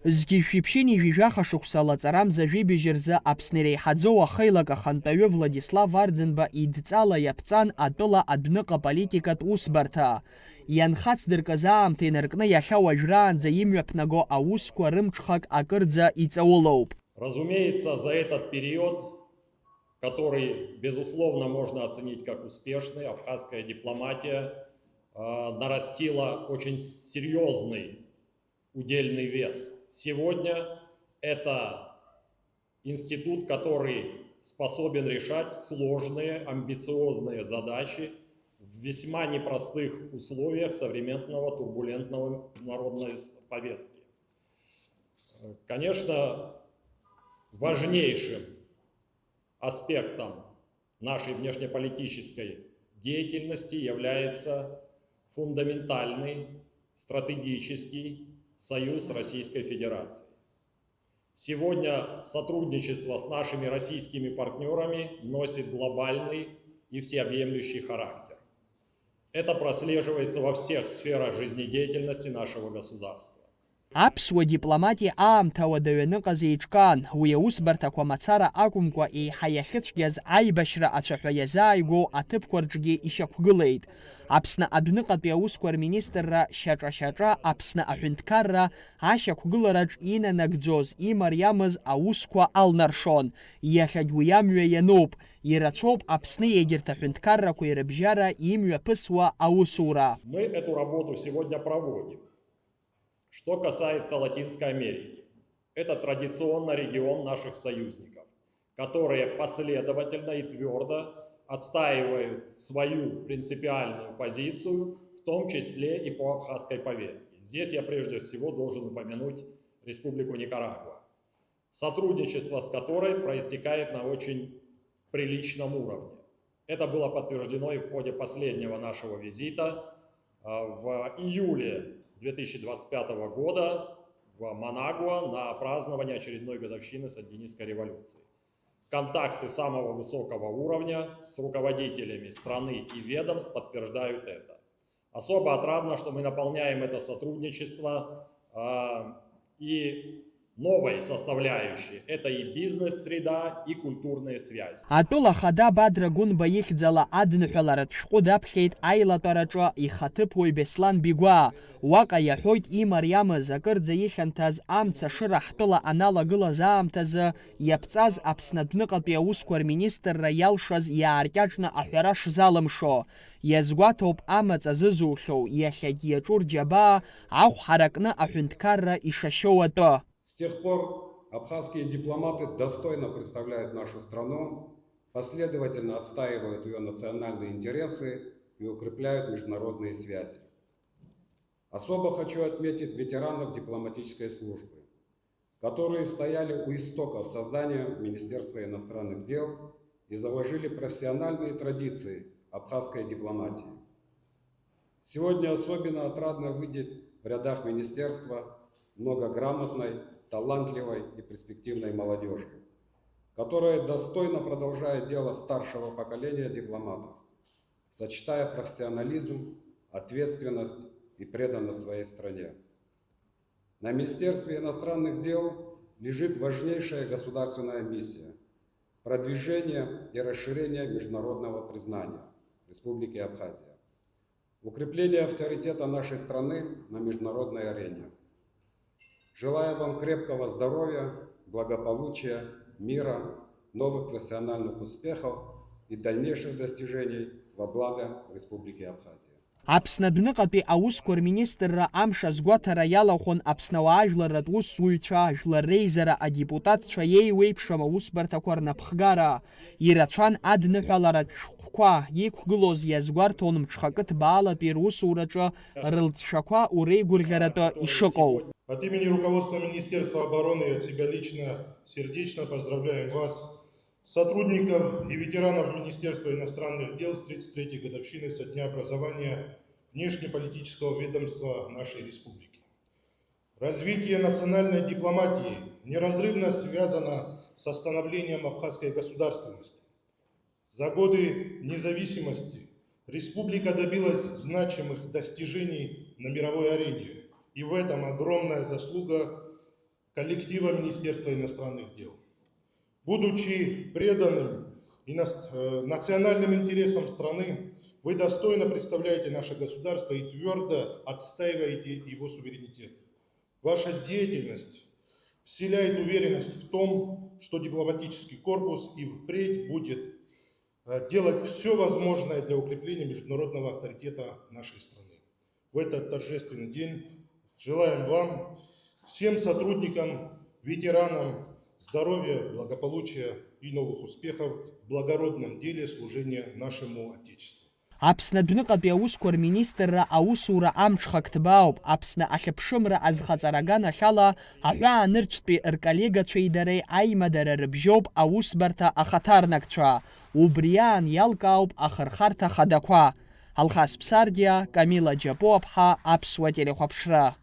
Згьы шәиԥшьыни жәижәаха шықәса лаҵарамза жәибжьырзы Аԥсны иреиҳаӡоу ахеилак ахантәаҩы Владислав Арӡынба идҵала иаԥҵан атәыла адәныҟа политикатә усбарҭа. Ианхацдыркыз аамҭа инаркны иахьа уажәраанӡа имҩаԥнаго аусқәа рымҽхак акырӡа иҵаулоуп. Разумеется, за этот период, который, безусловно, можно оценить как успешный, абхазская дипломатия нарастила очень серьезный удельный вес. Сегодня это институт, который способен решать сложные, амбициозные задачи в весьма непростых условиях современного турбулентного народной повестки. Конечно, важнейшим аспектом нашей внешнеполитической деятельности является фундаментальный стратегический союз Российской Федерации. Сегодня сотрудничество с нашими российскими партнерами носит глобальный и всеобъемлющий характер. Это прослеживается во всех сферах жизнедеятельности нашего государства. Аԥсуа дипломатиа аамҭа уадаҩаныҟаз еиҿкаан, уи аусбарҭақәа мацара акәымкәа еиҳа иахьыцәгьаз аибашьра ацәаҳәа иазааигәоу аҭыԥқәа рҿгьы ишьақәгылеит. Аԥсны адәныҟатәи аусқәа рминистрра шьаҿа-шьаҿа Аԥсны аҳәынҭқарра ашьақәгылараҿ инанагӡоз имариамыз аусқәа алнаршон. Иахьагь уи амҩа иануп. Ирацәоуп Аԥсны егьырҭ аҳәынҭқаррақәа ирыбжьара имҩаԥысуа аусура. Мы эту работу сегодня проводим. Что касается Латинской Америки, это традиционно регион наших союзников, которые последовательно и твердо отстаивают свою принципиальную позицию, в том числе и по абхазской повестке. Здесь я прежде всего должен упомянуть Республику Никарагуа, сотрудничество с которой проистекает на очень приличном уровне. Это было подтверждено и в ходе последнего нашего визита в июле 2025 года в Манагуа на празднование очередной годовщины Сандинистской революции. Контакты самого высокого уровня с руководителями страны и ведомств подтверждают это. Особо отрадно, что мы наполняем это сотрудничество и новой составляющей. Это и бизнес-среда, и культурные связи. Атәыла хада Бадра Гәынба ихьӡала адынҳәаларатә шәҟәы даԥхьеит аилатәараҿы ихаҭыԥуаҩ Беслан Бигәаа. Уаҟа иаҳәоит имариамыз акырӡа ихьанҭаз амца шыра ҳтәыла аналагылаз аамҭазы иаԥҵаз Аԥсны адәныҟатәи аусқәа рминистрра иалшаз иааркьаҿны аҳәара шзалымшо. Иазгәаҭоуп амаҵ азызухьоу, иахьагь иаҿу рџьабаа ахә ҳаракны аҳәынҭқарра ишашьоу атәы. С тех пор абхазские дипломаты достойно представляют нашу страну, последовательно отстаивают ее национальные интересы и укрепляют международные связи. Особо хочу отметить ветеранов дипломатической службы, которые стояли у истоков создания Министерства иностранных дел и заложили профессиональные традиции абхазской дипломатии. Сегодня особенно отрадно видеть в рядах министерства много грамотной, талантливой и перспективной молодежи, которая достойно продолжает дело старшего поколения дипломатов, сочетая профессионализм, ответственность и преданность своей стране. На Министерстве иностранных дел лежит важнейшая государственная миссия – продвижение и расширение международного признания Республики Абхазия, укрепление авторитета нашей страны на международной арене. Желаю вам крепкого здоровья, благополучия, мира, новых профессиональных успехов и дальнейших достижений во благо Республики Абхазия. Аԥсны адәныҟатәи аусқәа рминистрра амш азгәаҭара иалахәын Аԥснауаа ажәларратә усзуҩцәа, ажәлар реизара адепутатцәа еиуеиԥшым аусбарҭақәа рнапхгара. Ирацәан адныҳәаларатә шәҟәқәа иқәгылоз иазгәарҭон мҽхакы ҭбаалатәи русураҿы рылҵшәақәа уреигәырӷьаратәы ишыҟоу. От имени руководства Министерства обороны и от себя лично сердечно поздравляем вас, сотрудников и ветеранов Министерства иностранных дел с 33-й годовщиной со дня образования внешнеполитического ведомства нашей республики. Развитие национальной дипломатии неразрывно связано со становлением абхазской государственности. За годы независимости республика добилась значимых достижений на мировой арене. И в этом огромная заслуга коллектива Министерства иностранных дел. Будучи преданным национальным интересам страны, вы достойно представляете наше государство и твердо отстаиваете его суверенитет. Ваша деятельность вселяет уверенность в том, что дипломатический корпус и впредь будет делать все возможное для укрепления международного авторитета нашей страны. В этот торжественный день желаем вам, всем сотрудникам, ветеранам здоровья, благополучия и новых успехов в благородном деле служения нашему Отечеству. Аԥсны адәныҟатәи аусқәа рминистрра аусура амҽхак ҭбаауп. Аԥсны ахьыԥшымра азхаҵараганахь ала аҳәаанырцәтәи рколлегацәеи дареи аимадара рыбжьоуп аусбарҭа ахаҭарнакцәа. Убри аан иалкаауп ахырхарҭа хадақәа. Алхас Ԥсардиа, Камила Џьапуаԥҳа, Аԥсуа телехәаԥшра.